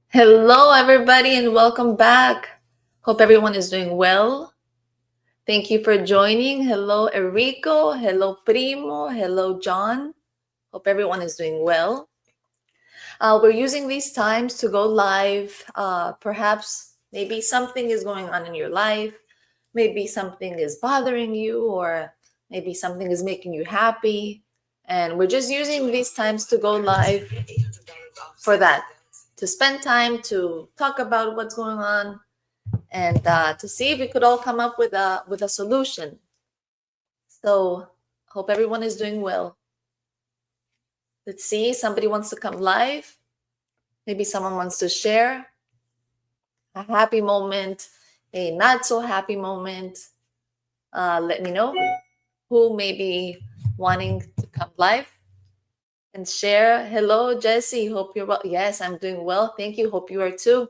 Hello, everybody, and welcome back. Hope everyone is doing well. Thank you for joining. Hello, Enrico. Hello, Primo. Hello, John. Hope everyone is doing well. We're using these times to go live. Perhaps maybe something is going on in your life. Maybe something is bothering you, or maybe something is making you happy. And we're just using these times to go live for that, to spend time to talk about what's going on and to see if we could all come up with a solution. So hope everyone is doing well. Let's see, somebody wants to come live. Maybe someone wants to share a happy moment, a not so happy moment. Let me know who may be wanting to come live and share. Hello, Jesse. Hope you're well. Yes, I'm doing well. Thank you. Hope you are too.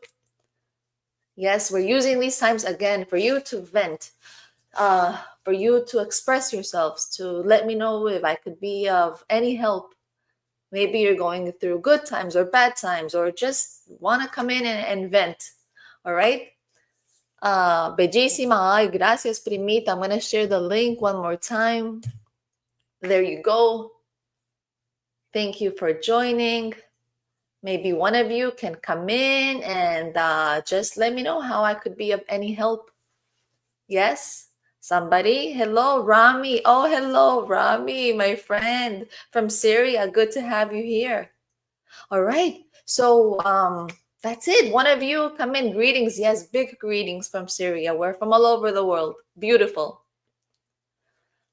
Yes, we're using these times again for you to vent, for you to express yourselves, to let me know if I could be of any help. Maybe you're going through good times or bad times, or just want to come in and vent. All right. Bellísima. Ay, gracias, primita. I'm going to share the link one more time. There you go. Thank you for joining. Maybe one of you can come in and just let me know how I could be of any help. Yes? Somebody? Hello, Rami. Oh, hello, Rami, my friend from Syria. Good to have you here. All right. So that's it. One of you come in. Greetings. Yes, big greetings from Syria. We're from all over the world. Beautiful.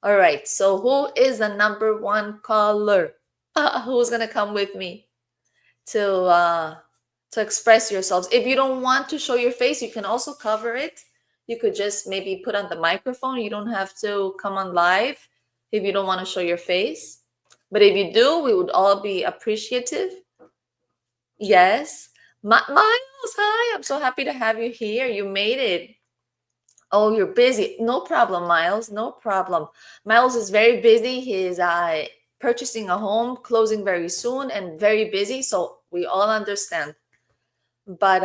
All right. So who is the number one caller? Who's going to come with me to express yourselves? If you don't want to show your face, you can also cover it. You could just maybe put on the microphone. You don't have to come on live if you don't want to show your face. But if you do, we would all be appreciative. Yes. Miles, hi. I'm so happy to have you here. You made it. Oh, you're busy. No problem, Miles. No problem. Miles is very busy. He's purchasing a home, closing very soon, and very busy. So we all understand. But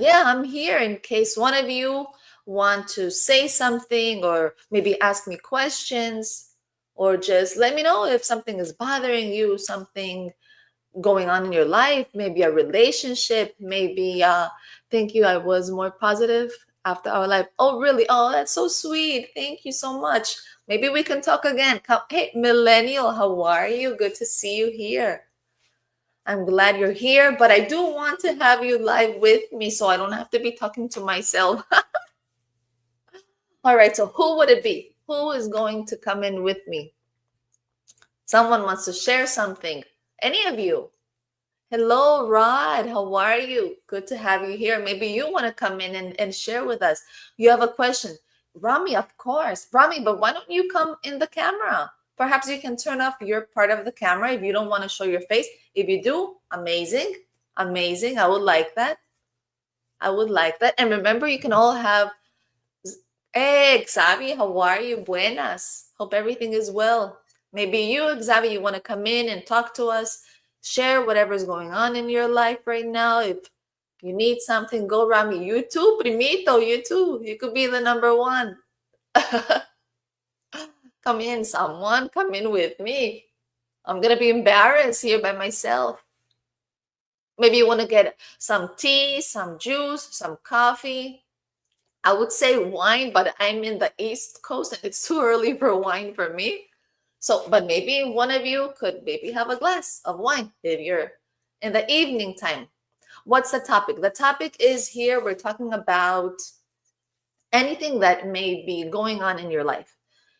yeah, I'm here in case one of you want to say something, or maybe ask me questions, or just let me know if something is bothering you, something going on in your life, maybe a relationship, maybe thank you, I was more positive after our life. Oh, really? Oh, that's so sweet. Thank you so much. Maybe we can talk again. Come. Hey, Millennial, how are you? Good to see you here. I'm glad you're here, but I do want to have you live with me so I don't have to be talking to myself. All right, so who would it be? Who is going to come in with me? Someone wants to share something. Any of you? Hello, Rod. How are you? Good to have you here. Maybe you want to come in and share with us. You have a question. Rami, of course. Rami, but why don't you come in the camera? Perhaps you can turn off your part of the camera if you don't want to show your face. If you do, amazing. Amazing. I would like that. I would like that. And remember, you can all have, hey, Xavi, how are you? Buenas. Hope everything is well. Maybe you, Xavi, you want to come in and talk to us, share whatever's going on in your life right now. If you need something, go Rami. You too, Primito, you too. You could be the number one. Come in, someone. Come in with me. I'm going to be embarrassed here by myself. Maybe you want to get some tea, some juice, some coffee. I would say wine, but I'm in the East Coast and it's too early for wine for me. So, but maybe one of you could maybe have a glass of wine if you're in the evening time. What's the topic? The topic is here, we're talking about anything that may be going on in your life.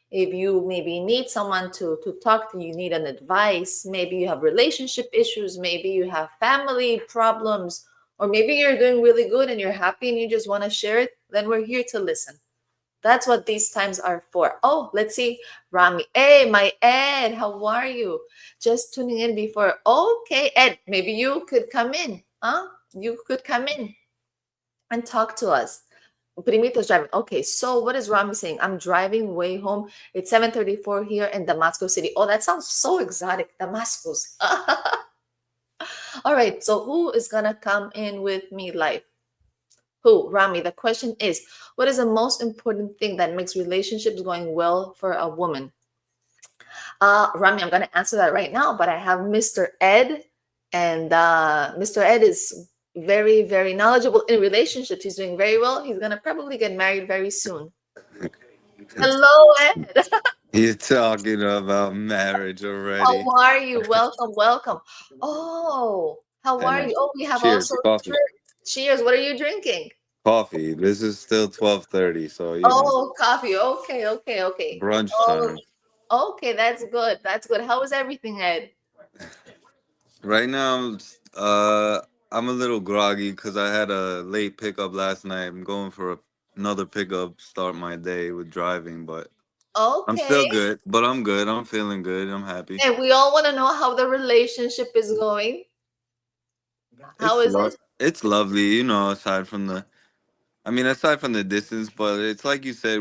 If you maybe need someone to talk to, you need an advice, maybe you have relationship issues, maybe you have family problems, or maybe you're doing really good and you're happy and you just want to share it, then we're here to listen. That's what these times are for. Oh, let's see. Rami. Hey, my Ed, how are you? Just tuning in before. Okay, Ed, maybe you could come in. Huh? You could come in and talk to us. Primito's driving. Okay, so what is Rami saying? I'm driving way home. It's 7:34 here in Damascus City. Oh, that sounds so exotic. Damascus. All right, so who is gonna come in with me live? Who? Rami. The question is, what is the most important thing that makes relationships going well for a woman? Rami, I'm gonna answer that right now, but I have Mr. Ed, and Mr. Ed is very, very knowledgeable in relationships. He's doing very well. He's gonna probably get married very soon. Hello, Ed. You're talking about marriage already. How are you? Welcome, welcome. Oh, how I are know. you? Oh, we have Cheers, also coffee. cheers. What are you drinking? Coffee. This is still 12:30, so Oh, coffee. Okay, okay, okay. brunch Oh, time. okay, that's good. That's good. How is everything, Ed? Right now, I'm a little groggy because I had a late pickup last night. I'm going for another pickup. Start my day with driving, but I'm Okay. still good. But I'm good. I'm feeling good. I'm happy. And we all want to know how the relationship is going. How is it? It's lovely, Aside from aside from the distance, but it's like you said,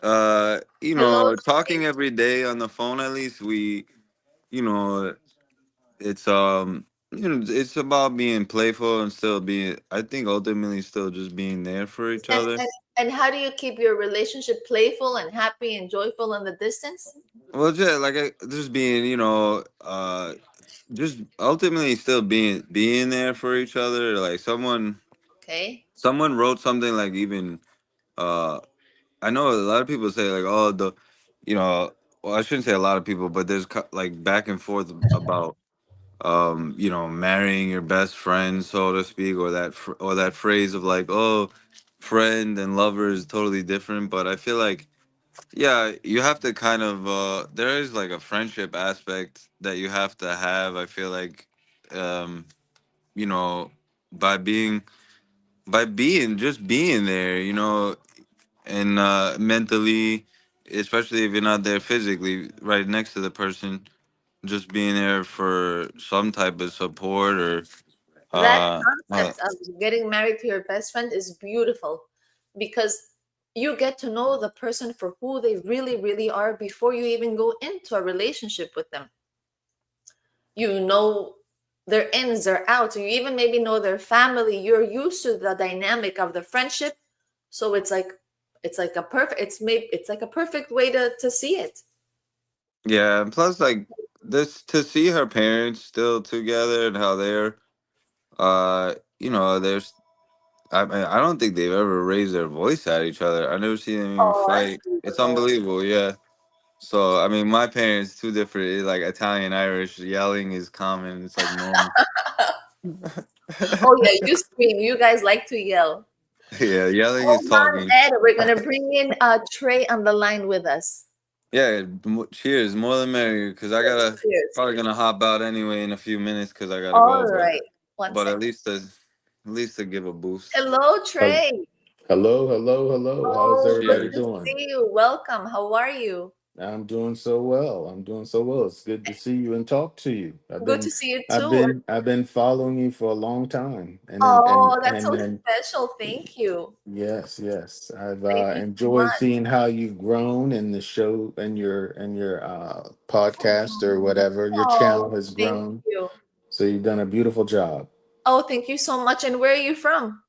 Hello, talking Trey. every day on the phone. At least you know, it's it's about being playful and still being. I think ultimately still just being there for each And, other. and and how do you keep your relationship playful and happy and joyful in the distance? Well, just just being, just ultimately still being there for each other. Like Okay. someone wrote something like even uh I know a lot of people say like, oh, you know, well, I shouldn't say a lot of people, but there's like back and forth about, marrying your best friend, so to speak, or or that phrase of like, oh, friend and lover is totally different. But I feel like, yeah, you have to kind of, there is like a friendship aspect that you have to have. I feel like, um, you know, by just being there, and mentally, especially if you're not there physically right next to the person, just being there for some type of support or That uh, uh concept of getting married to your best friend is beautiful because you get to know the person for who they really, really are before you even go into a relationship with them. You know their ins, their outs. You even maybe know their family. You're used to the dynamic of the friendship, so it's like a perfect. It's like a perfect way to see it. yeah, and plus like this to see her parents still together and how they're there's I don't think they've ever raised their voice at each other. I never seen them even Oh, that's fight. It's beautiful. unbelievable. Yeah. So my parents too different. It's like Italian, Irish. Yelling is common. It's like normal. Oh yeah, you scream. You guys like to yell. Yeah, yelling is Hold on, talking. Ed. We're gonna bring in Trey on the line with us. Yeah, cheers, more than merrier. Because I Cheers. gotta Cheers. probably gonna hop out anyway in a few minutes because I gotta All go. right. One But second. at least to give a boost. Hello, Hel- Trey. Hello, hello, hello. How's Oh, good everybody to Cheers. doing? see you. Welcome. How are you? I'm doing so well. I'm doing so well. It's good to see you and talk to you. Good to see you I've too. been I've been following you for a long time. Oh, that's so special. Thank you. Yes, yes. I've Thank you so enjoyed much. seeing how you've grown in the show and your podcast or whatever. Your channel Oh, has thank grown. you. So you've done a beautiful job. Oh, thank you so much. And where are you from?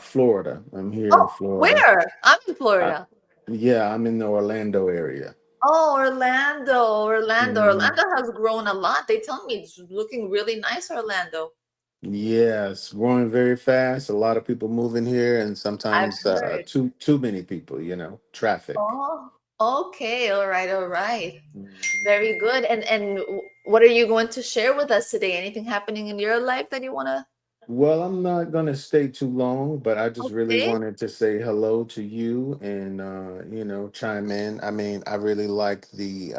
Florida. I'm here in Oh, Florida. where? I'm in Uh, Florida. yeah, I'm in the Orlando area. Oh, Orlando. Orlando. Mhm. Orlando has grown a lot. They tell me it's looking really nice, Orlando. Yes, growing very fast. A lot of people moving here, and I've sometimes heard. too many people. Traffic. Oh, okay. All right. All right. Mhm. Very good. And what are you going to share with us today? Anything happening in your life that you want to? Well, I'm not gonna stay too long, but I just really Okay. wanted to say hello to you and chime in. I mean, I really like the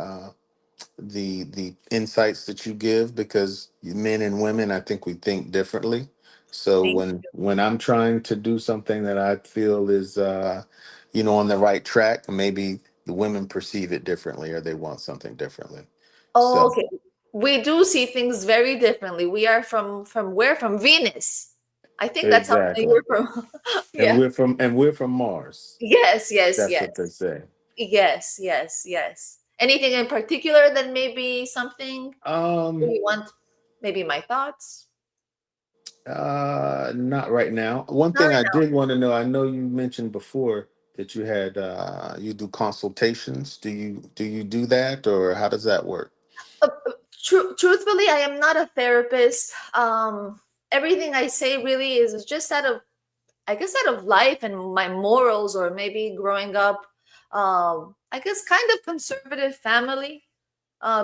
insights that you give because men and women, I think we think differently. So Thank when I'm trying to do something that I feel is on the right track, maybe the women perceive it differently or they want something differently. Oh, So okay. We do see things very differently. We are from where? From Venus. I think that's how exactly. you're from. And Yeah. we're from Mars. Yes, yes, That's what they yes. say. Yes, yes, yes. Anything in particular that maybe something Um you want? maybe my thoughts. Not right now. One Not thing right I now. did want to know, I know you mentioned before that you had you do consultations. Do you do that, or how does that work? Truthfully, I am not a therapist. Everything I say really is just out of, I guess, out of life and my morals, or maybe growing up, I guess, kind of conservative family.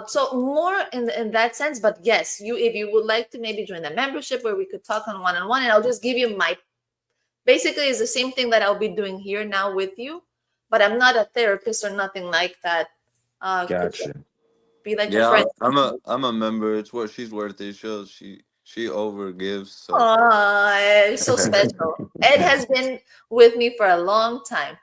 So more in that sense. But yes, you, if you would like to maybe join the membership where we could talk on one, and I'll just give you my, basically it's the same thing that I'll be doing here now with you, but I'm not a therapist or nothing like that. Could Gotcha. be like a Yeah, friend. I'm a member. It's what she's worth it. She over gives. So Oh, so special. Ed has been with me for a long time.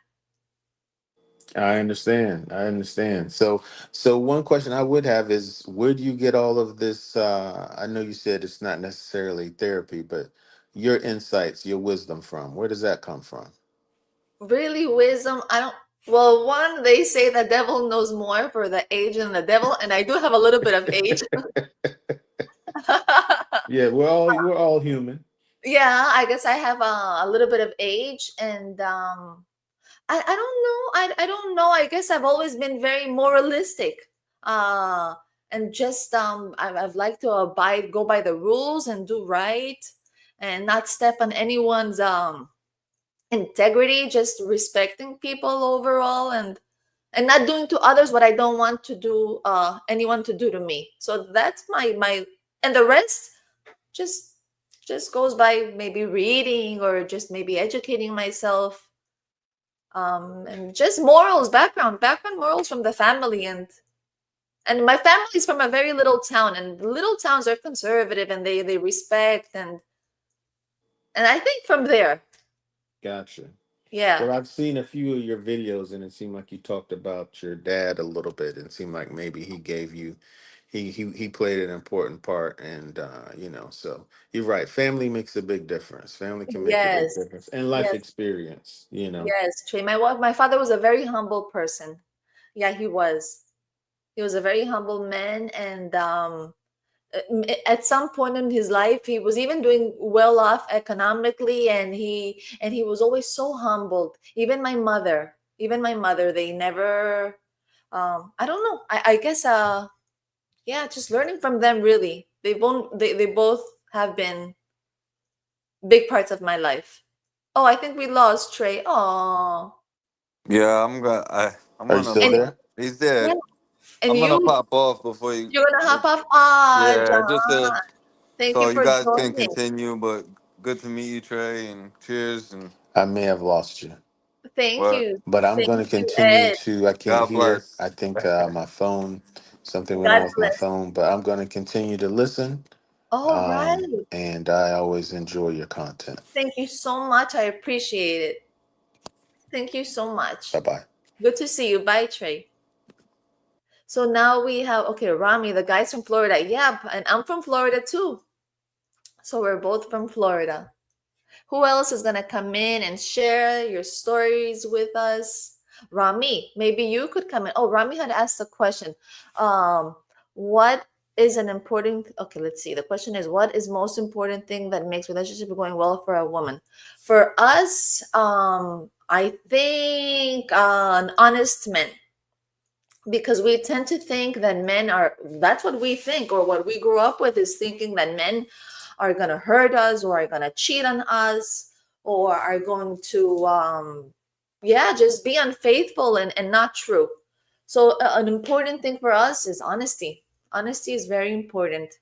I understand. I understand. So one question I would have is, where do you get all of this? I know you said it's not necessarily therapy, but your insights, your wisdom from, where does that come from? Really, wisdom. I don't. Well, one, they say the devil knows more for the age than the devil, and I do have a little bit of age. Yeah, we're all human. Yeah, I guess I have a little bit of age, and I don't know. I don't know. I guess I've always been very moralistic. Uh and just I've liked to abide, go by the rules and do right, and not step on anyone's integrity, just respecting people overall, and not doing to others what I don't want to do anyone to do to me. So that's my, and the rest just just goes by maybe reading, or just maybe educating myself, and just morals, background morals from the family. And my family's from a very little town, and little towns are conservative, and they respect, and I think from there. Gotcha. Yeah. Well, I've seen a few of your videos, and it seemed like you talked about your dad a little bit, and it seemed like maybe he gave you, he played an important part, and so you're right. Family makes a big difference. Family can make a big Yes. difference, and life Yes. experience. Yes, Trey. My father was a very humble person. Yeah, he was. He was a very humble man, and at some point in his life, he was even doing well off economically, and he was always so humbled. Even my mother, they never. I don't know. I guess. Yeah, just learning from them. Really, they both have been big parts of my life. Oh, I think we lost Trey. Oh, yeah, I'm Are you gonna. still and there? He's yeah, there. and I'm gonna you, pop off before you. you're gonna hop off. Ah, Yeah, just John, thank so you you for guys can joining. continue. But good to meet you, Trey, and cheers and I may have lost you, Thank what. you. but I'm Thank going to you, continue Ed. to. I can't God hear. bless. I think my phone, something went on God with my bless. phone, but I'm going to continue to listen. All right. And I always enjoy your content. Thank you so much. I appreciate it. Thank you so Bye much. bye. Good to see you. Bye, Trey. So now we have, okay, Rami, the guy's from Florida. Yeah, and I'm from Florida too. So we're both from Florida. Who else is gonna come in and share your stories with us? Rami, maybe you could come in. Oh, Rami had asked a question. Um, what is an important? Okay, let's see. The question is, what is most important thing that makes relationship going well for a woman? For us, I think an honest man, because we tend to think that men are, that's what we think, or what we grew up with is thinking that men are going to hurt us, or are going to cheat on us, or are going to yeah, just be unfaithful and not true. So an important thing for us is honesty. Honesty is very important.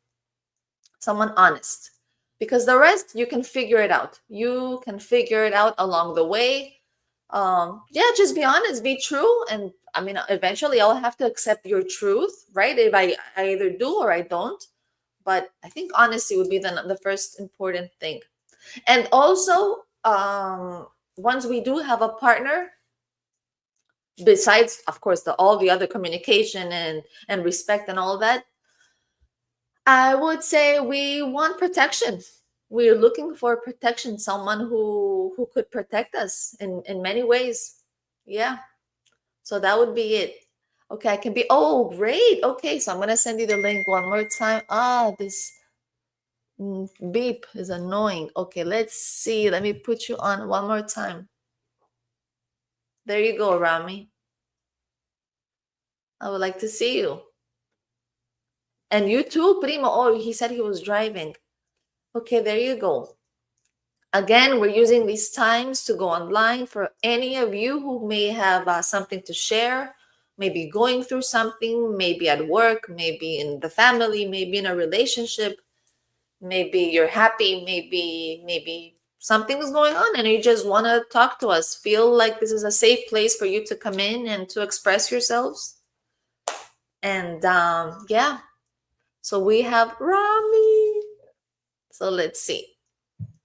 Someone honest, because the rest you can figure it out. You can figure it out along the way. Yeah, just be honest, be true, and I mean, eventually I'll have to accept your truth, right? If I either do or I don't. But I think honesty would be the first important thing. And also, once we do have a partner, besides of course all the other communication and respect and all that, I would say we want protection. We're looking for protection, someone who could protect us in many ways. Yeah. So that would be it. Okay, I can be, oh, great. Okay, so I'm gonna send you the link one more time. Ah, this. Beep is annoying. Okay, let's see. Let me put you on one more time. There you go, Rami. I would like to see you. And you too, Primo. Oh, he said he was driving. Okay, there you go. Again, we're using these times to go online for any of you who may have something to share, maybe going through something, maybe at work, maybe in the family, maybe in a relationship, maybe you're happy, maybe something's going on and you just want to talk to us. Feel like this is a safe place for you to come in and to express yourselves. And yeah, so we have Rami. So let's see.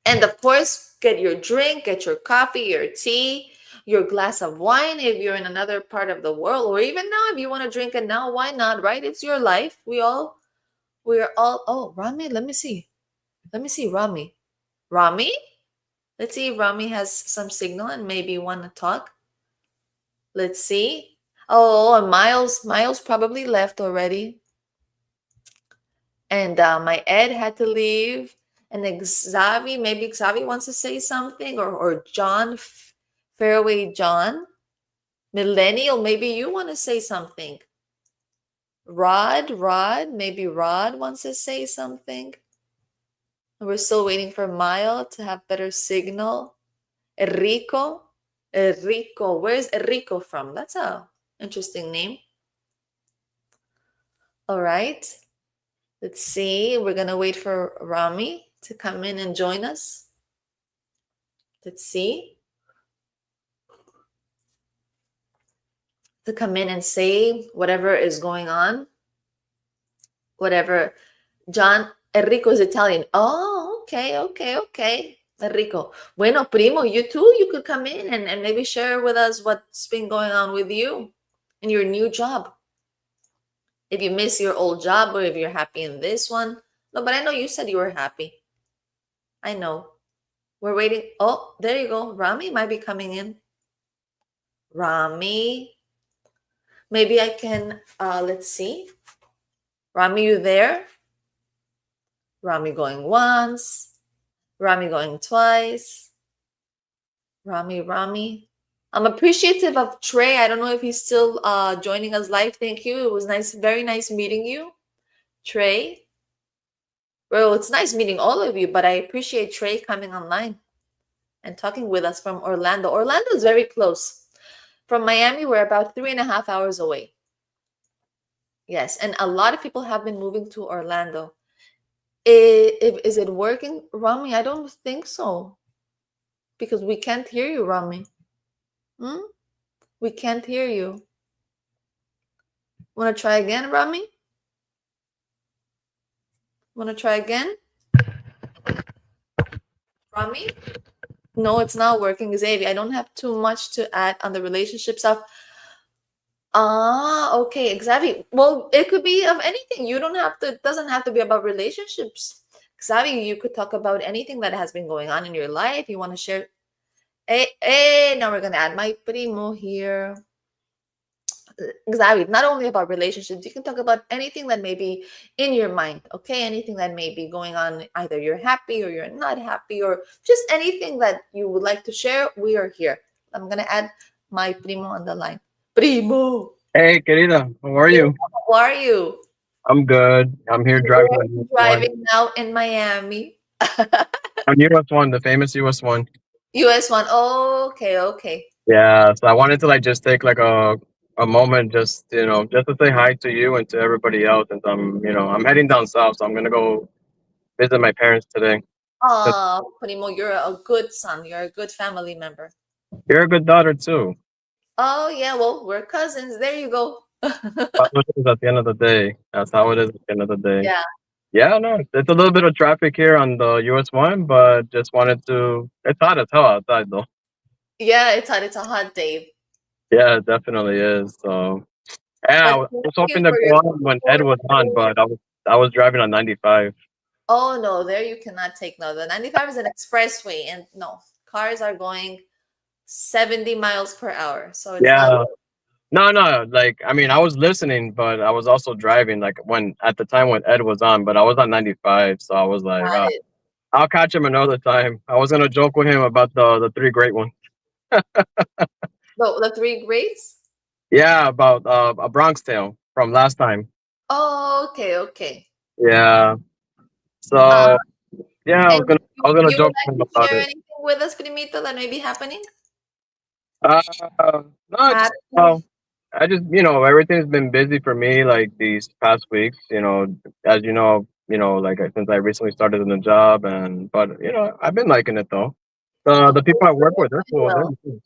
And of course, get your drink, get your coffee, your tea, your glass of wine if you're in another part of the world, or even now if you want to drink it now, why not, right? It's your life. We're all, oh, Rami, let me see. Let me see, Rami. Rami? Let's see if Rami has some signal and maybe want to talk. Let's see. Oh, and Miles probably left already. And my Ed had to leave. And Xavi, maybe Xavi wants to say something, or John, Fairway John, Millennial, maybe you want to say something. Rod, maybe Rod wants to say something. We're still waiting for Mile to have better signal. Enrico, where's Enrico from? That's a interesting name. All right, let's see. We're gonna wait for Rami to come in and join us. Let's see. To come in and say whatever is going on. Whatever. John, Enrico is Italian. Oh, okay. Enrico. Bueno, primo, you too, you could come in and maybe share with us what's been going on with you in your new job. If you miss your old job or if you're happy in this one. No, but I know you said you were happy. I know. We're waiting. Oh, there you go. Rami might be coming in. Rami. Maybe I can, let's see. Rami, you there? Rami going once. Rami going twice. Rami. I'm appreciative of Trey. I don't know if he's still joining us live. Thank you. It was nice, very nice meeting you, Trey. Well, it's nice meeting all of you, but I appreciate Trey coming online and talking with us from Orlando. Orlando is very close. From Miami, we're about 3.5 hours away. Yes, and a lot of people have been moving to Orlando. Is it working, Rami? I don't think so. Because we can't hear you, Rami. We can't hear you. Want to try again, Rami? Want to try again? Rami? No, it's not working, Xavier. I don't have too much to add on the relationship stuff. Ah, okay, Xavier. Well, it could be of anything. You don't have to, it doesn't have to be about relationships. Xavier, you could talk about anything that has been going on in your life. You want to share. Hey, now we're going to add my primo here. Xavier, not only about relationships, you can talk about anything that may be in your mind, okay? Anything that may be going on, either you're happy or you're not happy, or just anything that you would like to share, we are here. I'm going to add my primo on the line. Primo! Hey, querida, how are Primo, you? how are you? I'm good. I'm here driving We're on US one. driving now in Miami. On US one, the famous US one. US one. Okay. Yeah, so I wanted to like just take like a moment, just just to say hi to you and to everybody else. And I'm heading down south, so I'm gonna go visit my parents today. So Oh, Primo, you're a good son. You're a good family member. you're a good daughter too. Oh, yeah, well, we're cousins. There you go. That's what it is at the end of the day. That's how it is at the end of the day. Yeah. Yeah, no, it's a little bit of traffic here on the US one, but just wanted to. It's hot as hell outside though. Yeah, it's a hot day. Yeah, it definitely is. So. Yeah, I But was I thank was you hoping to for go your on when Ed support. was on, but I was driving on 95. Oh no, there you cannot take no. The 95 is an expressway, and no, cars are going 70 miles per hour. So it's not Yeah, good. No, no, like I mean, I was listening, but I was also driving. Like when at the time when Ed was on, but I was on 95, so I was like, Got it. I'll catch him another time. I was gonna joke with him about the three great ones. The three greats? Yeah, about a Bronx Tale from last time. Oh, okay, okay. Yeah. Uh, So yeah, and I was gonna you would joke like with him to about share it. anything with us, Primito, that may be happening? Uh, no, I just Happening? I just everything's been busy for me like these past weeks. As like since I recently started in the job, and but I've been liking it though. The Okay, people I so work you're with, they're doing cool. They're well. cool.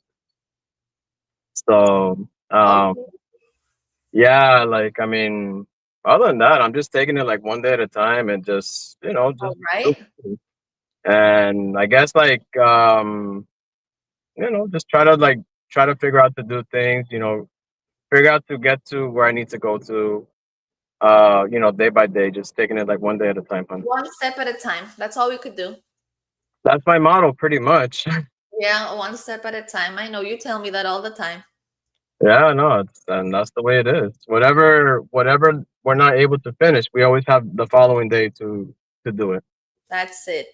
So Okay, yeah, like I mean, other than that, I'm just taking it like one day at a time and just all just right. and I guess like just try to figure out to do things. Figure out to get to where I need to go to. Day by day, just taking it like one day at a time, hun. One step at a time. That's all we could do. That's my motto, pretty much. Yeah, one step at a time. I know you tell me that all the time. Yeah, no, and that's the way it is. Whatever we're not able to finish, we always have the following day to do it. That's it.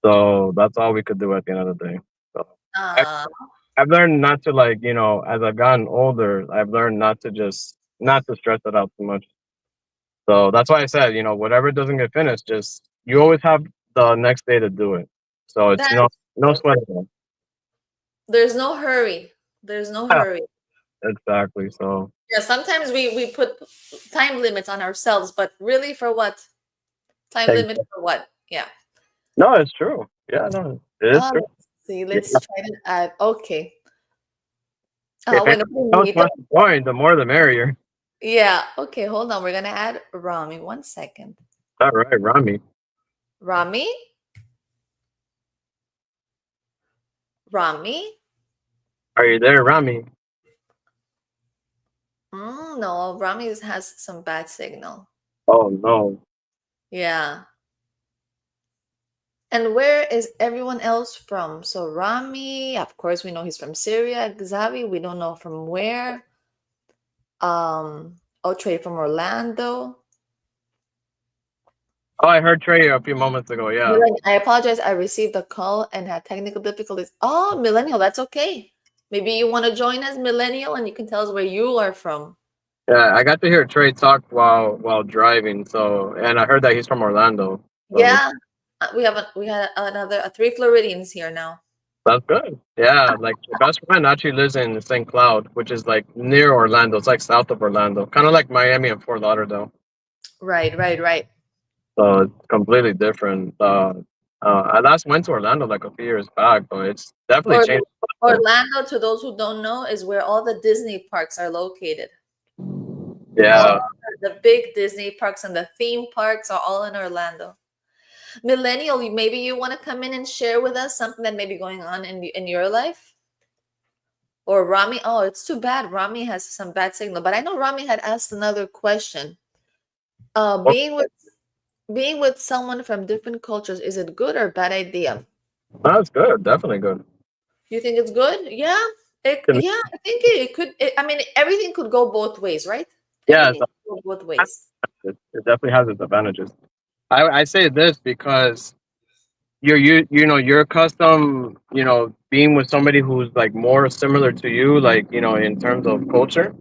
So that's all we could do at the end of the day. So I, Uh, I've learned not to like, as I've gotten older, I've learned not to stress it out too much. So that's why I said, whatever doesn't get finished, just you always have the next day to do it. So it's that's no true. sweat. At all. There's no hurry. There's no hurry. Exactly. So Yeah, sometimes we put time limits on ourselves, but really for what? Time ex- limit for what? Yeah. no, it's true. Yeah, no, it is true. Let's see. Yeah. Let's try to add. Okay. If Bueno, anyone else primito. wants to join, the more the merrier. Yeah. Okay. Hold on. We're gonna add Rami. 1 second. All right, Rami. Rami. Rami. Are you there, Rami? No, Rami has some bad signal. Oh no. Yeah. And where is everyone else from? So Rami, of course, we know he's from Syria. Xavi, we don't know from where. Otre from Orlando. Oh, I heard Trey a few moments ago. Yeah, I apologize. I received a call and had technical difficulties. Oh, Millennial, that's okay. Maybe you want to join us, Millennial, and you can tell us where you are from. yeah. I got to hear Trey talk while driving. So, and I heard that he's from Orlando. So Yeah, we had another three Floridians here now. that's good. Yeah, like my best friend actually lives in St. Cloud, which is like near Orlando. It's like south of Orlando, kind of like Miami and Fort Lauderdale. Right, right, right. So it's completely different. I last went to Orlando like a few years back, but it's definitely Or changed. Orlando, to those who don't know, is where all the Disney parks are located. All Yeah. the big Disney parks and the theme parks are all in Orlando. Millennial, maybe you want to come in and share with us something that may be going on in your life? Or Rami? Oh, it's too bad. Rami has some bad signal. But I know Rami had asked another question. Uh, Well, being with being with someone from different cultures, is it good or bad idea? that's good. Definitely good. You think it's good? Yeah. To me, Yeah, I think it could. I mean, everything could go both ways, right? yeah, Everything could go both ways. it definitely has its advantages. I say this because you're accustomed being with somebody who's like more similar to you, like in terms of culture.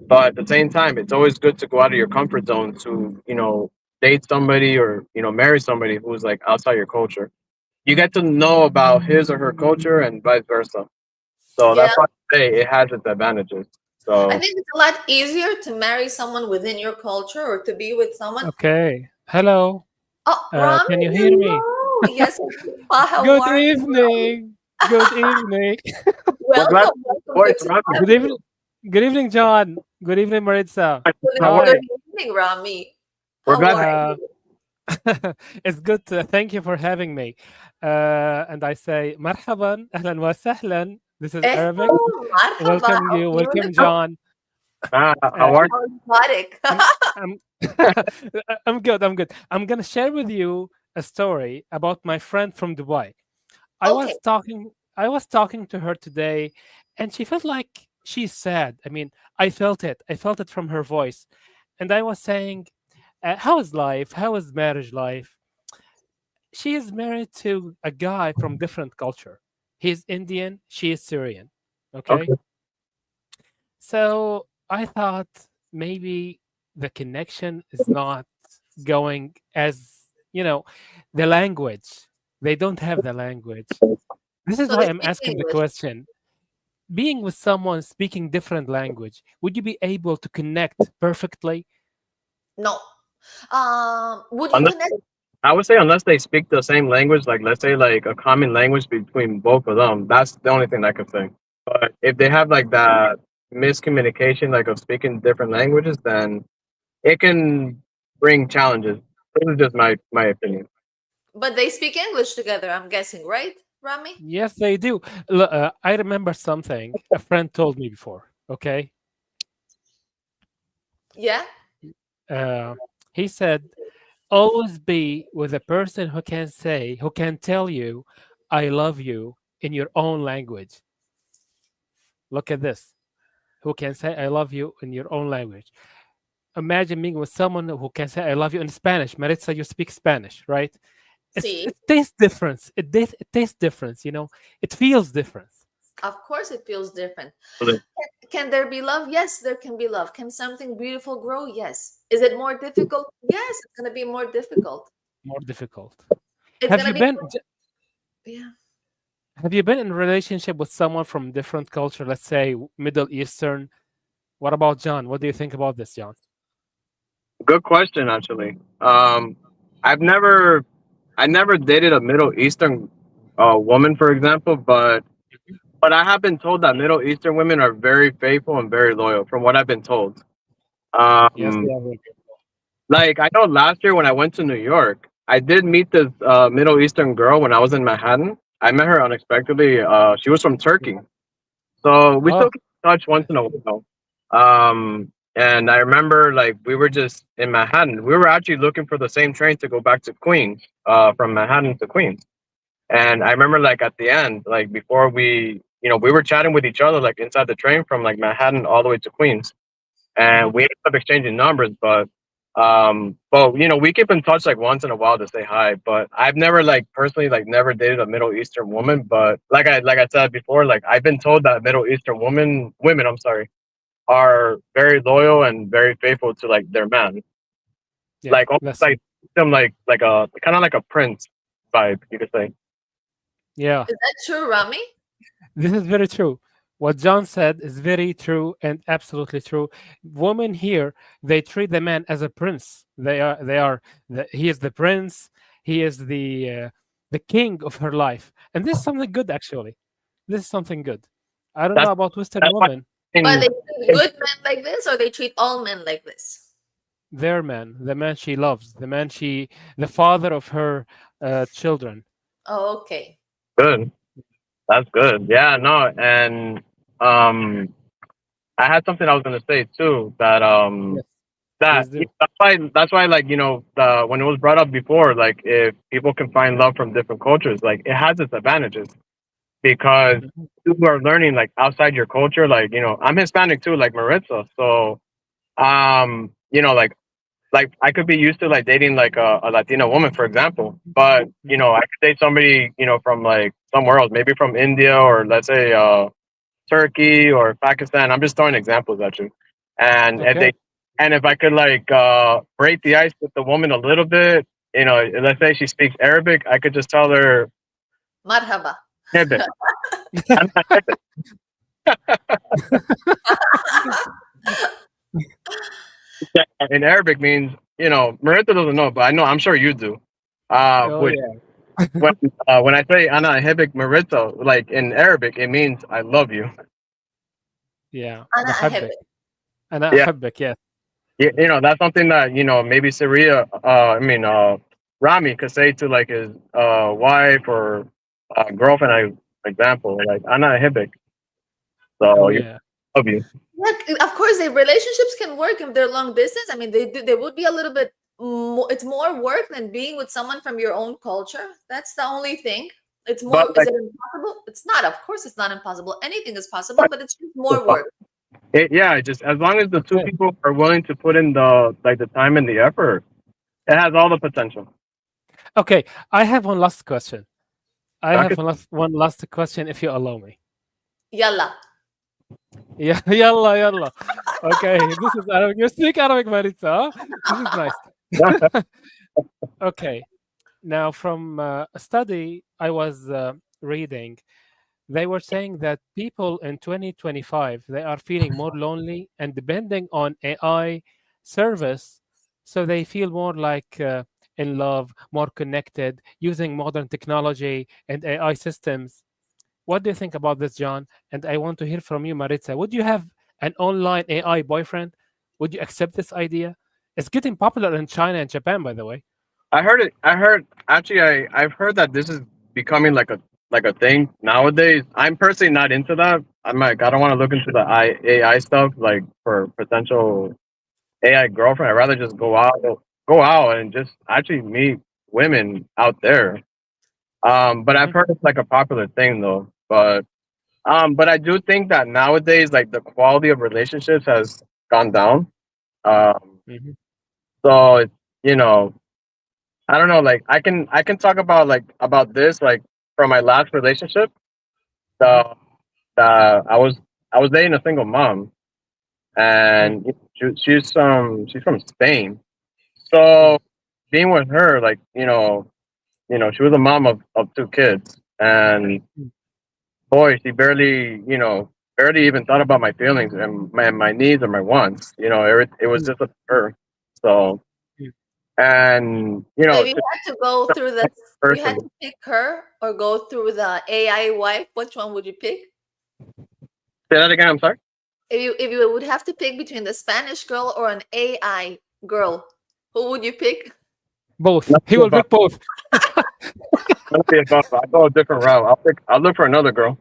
But at the same time, it's always good to go out of your comfort zone to date somebody or marry somebody who's like outside your culture. You get to know about his or her culture and vice versa. So Yeah, that's why I say it has its advantages. I So think it's a lot easier to marry someone within your culture or to be with someone. Okay. Hello. Oh, Can Rami, you hear me? hello. Yes, how Good are you, Rami? evening. Good evening. we're glad to Welcome, hear your welcome. voice, Good to Rami. have Good you. evening. Good evening, John. Good evening, Maritza. Good, How are good Hi. you? evening, Rami. We're How glad are to Uh, you? it's good. Thank you for having me. And I say, marhaban, ahlan wa sahlan. This is Arabic. Marhaba, Welcome how you. Welcome, beautiful. John. Uh, how are How exotic. I'm, I'm, I'm good. I'm good. I'm gonna share with you a story about my friend from Dubai. I Okay. was talking I was talking to her today, and she felt like she's sad. I mean, I felt it. I felt it from her voice. And I was saying, how is life? How is marriage life? She is married to a guy from different culture. He's Indian, she is Syrian. Okay? Okay. So I thought maybe the connection is not going as, the language. They don't have the language. This is So why they I'm speak asking the English. question. Being with someone speaking different language, would you be able to connect perfectly? No. Would you Unless, connect? I would say unless they speak the same language, like let's say like a common language between both of them, that's the only thing I could say. But if they have like that miscommunication, like of speaking different languages, then it can bring challenges. This is just my opinion. But they speak English together, I'm guessing, right, Rami? Yes, they do. I remember something a friend told me before. Okay, Yeah. uh, he said, always be with a person who can tell you, "I love you" in your own language. Look at this. Who can say "I love you" in your own language? Imagine being with someone who can say "I love you" in Spanish. Maritza, you speak Spanish, right? See, It tastes different. It tastes different. It feels different. of course it feels different. Really. Can there be love? Yes, there can be love. Can something beautiful grow? Yes. Is it more difficult? Yes, it's going to be more difficult. More difficult. It's Have going to you be, been? yeah. Have you been in a relationship with someone from different culture, let's say Middle Eastern? What about John? What do you think about this, John? Good question, actually. I've never I never dated a Middle Eastern woman, for example, but I have been told that Middle Eastern women are very faithful and very loyal, from what I've been told. Yes, they Um, are very like I know last year when I went to New York, I did meet this Middle Eastern girl when I was in Manhattan. I met her unexpectedly. She was from good. Turkey, so we Oh, still keep in touch once nice. in a while. And I remember like we were just in Manhattan. We were actually looking for the same train to go back to Queens, from Manhattan to Queens. And I remember like at the end, like before we were chatting with each other like inside the train from like Manhattan all the way to Queens, Mhm. and we ended up exchanging numbers. But we keep in touch like once in a while to say hi. But I've never like personally like never dated a Middle Eastern woman. But like I said before, like I've been told that Middle Eastern women, I'm sorry, are very loyal and very faithful to like their man, Yeah, like almost that's true. like them like a kind of like a prince vibe, you could say. Yeah, Is that true, Rami? this is very true. What John said is very true and absolutely true. Women here, they treat the man as a prince. He is the prince. He is the king of her life, and this is something good actually. This is something good. I don't know That's about Western that's why women. But they in, treat good men like this, or they treat all men like this? Their man, the man she loves, the father of her children. Oh, okay. good. That's good. Yeah, no, and um I had something I was gonna say too that Yes, that please do. that's why like when it was brought up before, like if people can find love from different cultures, like it has its advantages because Mhm. you are learning like outside your culture. Like I'm Hispanic too, like Maritza. So like I could be used to like dating like a Latina woman, for example, but Mhm. I could date somebody from like somewhere else, maybe from India or let's say Turkey or Pakistan. I'm just throwing examples at you. And if Okay. they and if I could like break the ice with the woman a little bit, let's say she speaks Arabic, I could just tell her Marhaba. Arabic. And in Arabic means, Marita doesn't know, but I know I'm sure you do. Oh Which yeah, when I say Ana Hebik Marita, like in Arabic, it means I love you. yeah. أنا بحبك. أحبك. أنا Yeah, أحبك. Yes. that's something that maybe Syria, Rami could say to like his wife or girlfriend, for example, like Ana Hebik, so Oh you yeah. love you. Yeah, of course, the relationships can work if they're long distance. I mean, they would be a little bit it's more work than being with someone from your own culture. That's the only thing. It's But more, is like, it impossible? It's not. Of course, it's not impossible. Anything is possible, but it's just more work. Yeah, just as long as the two Okay. people are willing to put in the time and the effort, it has all the potential. Okay. I have one last question. I That have could, one last question, if you allow me. Yalla. Yeah, yalla, yalla. Okay, this is Arabic. You speak Arabic, Maritza. Huh? This is nice. Okay. Now, from a study I was reading, they were saying that people in 2025 they are feeling more lonely and depending on AI service, so they feel more like in love, more connected, using modern technology and AI systems. What do you think about this, John? And I want to hear from you, Maritza. Would you have an online AI boyfriend? Would you accept this idea? It's getting popular in China and Japan, by the way. I heard it. I heard actually. I've heard that this is becoming like a thing nowadays. I'm personally not into that. I'm like I don't want to look into the AI stuff like for potential AI girlfriend. I'd rather just go out and just actually meet women out there. But I've Hmm. heard it's like a popular thing though. But I do think that nowadays like the quality of relationships has gone down. Um, Hmm. so it's you know I don't know. Like I can talk about about this like from my last relationship. Hmm. So I was dating a single mom, and she's from Spain. So being with her, like she was a mom of two kids, and boy, she barely even thought about my feelings and my needs or my wants. It was just up to her. So and So if you to had to go through the, if you had person. to pick her or go through the AI wife, which one would you pick? Say that again. I'm sorry. If you would have to pick between the Spanish girl or an AI girl, who would you pick? Both. None of He the will above. pick both. None of the above. I'll go a different route. I'll look for another girl.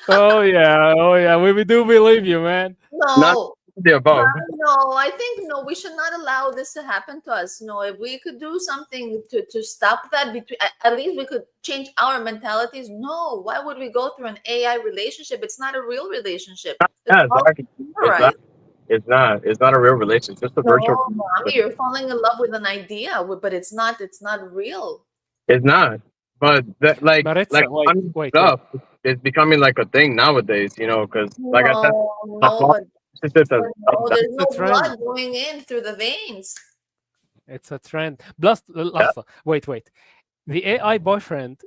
Oh yeah, oh yeah. We do believe you, man. Not No, the above. no, I think no, we should not allow this to happen to us. No, if we could do something to stop that, between at least we could change our mentalities. No, why would we go through an AI relationship? It's not a real relationship. It's Yeah, all exactly. right. Exactly. It's not. It's not a real relationship. It's just a No, virtual mommy, relationship. you're falling in love with an idea, but it's not. It's not real. It's not. But that, Maritza, like wait, fun wait, wait. stuff is becoming like a thing nowadays. Because like I said, No, the no, quality of relationships has but gone no, down. there's It's a no trend. blood going in through the veins. It's a trend. Plus, لحظة. Wait, wait. The AI boyfriend,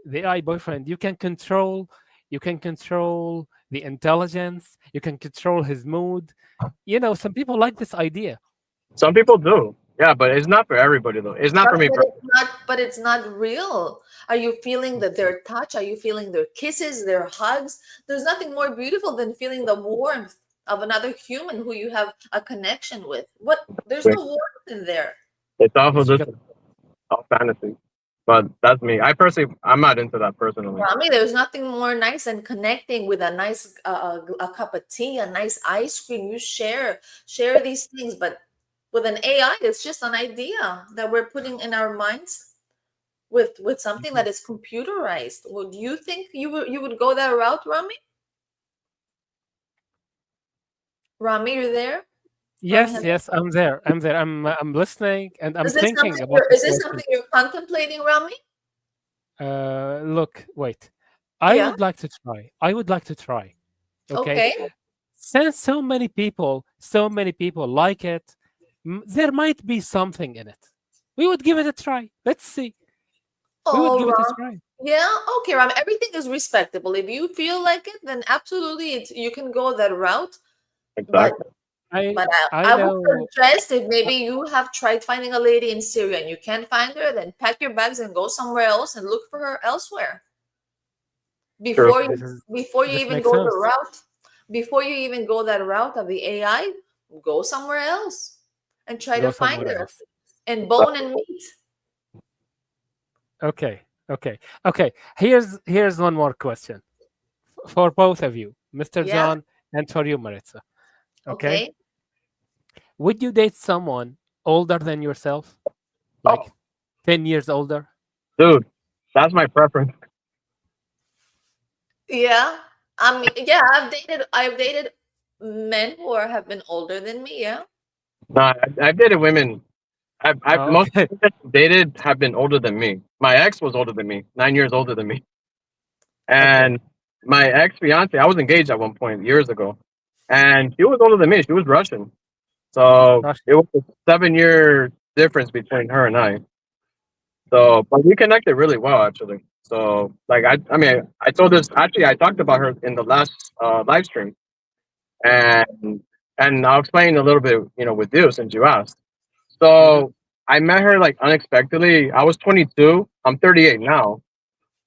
you can control the intelligence, you can control his mood. Some people like this idea. Some people do. Yeah, but it's not for everybody though. It's not But, for me. but it's not. But it's not real. Are you feeling that their touch? Are you feeling their kisses, their hugs? There's nothing more beautiful than feeling the warmth of another human who you have a connection with. What? There's no Personally. warmth in there. It's also Yes, you just got. all fantasy. But that's me. I'm not into that personally. For me, there's nothing more nice than connecting with a nice a cup of tea, a nice ice cream. You share these things, but with an AI, it's just an idea that we're putting in our minds with something Mhm. that is computerized. Would you think you would go that route, Rami? Rami, you're there? Rami, Yes, hello? yes, I'm there. I'm there. I'm listening and I'm Is this thinking something about this is this question. something you're contemplating, Rami? Look, wait. I Yeah. would like to try. I would like to try. Okay. Okay. Since so many people like it, there might be something in it. We would give it a try. Let's see. We would Oh, give it a Ram. try. Yeah. Okay, Ram. Everything is respectable. If you feel like it, then absolutely, you can go that route. But Exactly. I but I I would know. suggest if maybe you have tried finding a lady in Syria and you can't find her, then pack your bags and go somewhere else and look for her elsewhere True. before you This is before you this even makes go the sense. route before you even go that route of the AI. Go somewhere else and try to Go find somewhere her else. and bone and meat. Okay. Okay. Okay. Here's one more question for both of you, Mr. Yeah. John, and for you, Maritza. Okay. Okay. Would you date someone older than yourself, Oh, like 10 years older? dude, that's my preference. Yeah. Yeah. I've dated Men who are have been older than me, yeah. No, I've dated women. I've Oh, most okay. women I've dated have been older than me. My ex was older than me, 9 years older than me, Okay. and my ex fiance. I was engaged at one point years ago, and she was older than me. She was Russian, so Russian. it was a 7 year difference between her and I. So, but we connected really well actually. So, like I mean, I told this actually. I talked about her in the last live stream, and I'll explain a little bit, with you since you asked. Hmm. So I met her like unexpectedly. I was 22. I'm 38 now.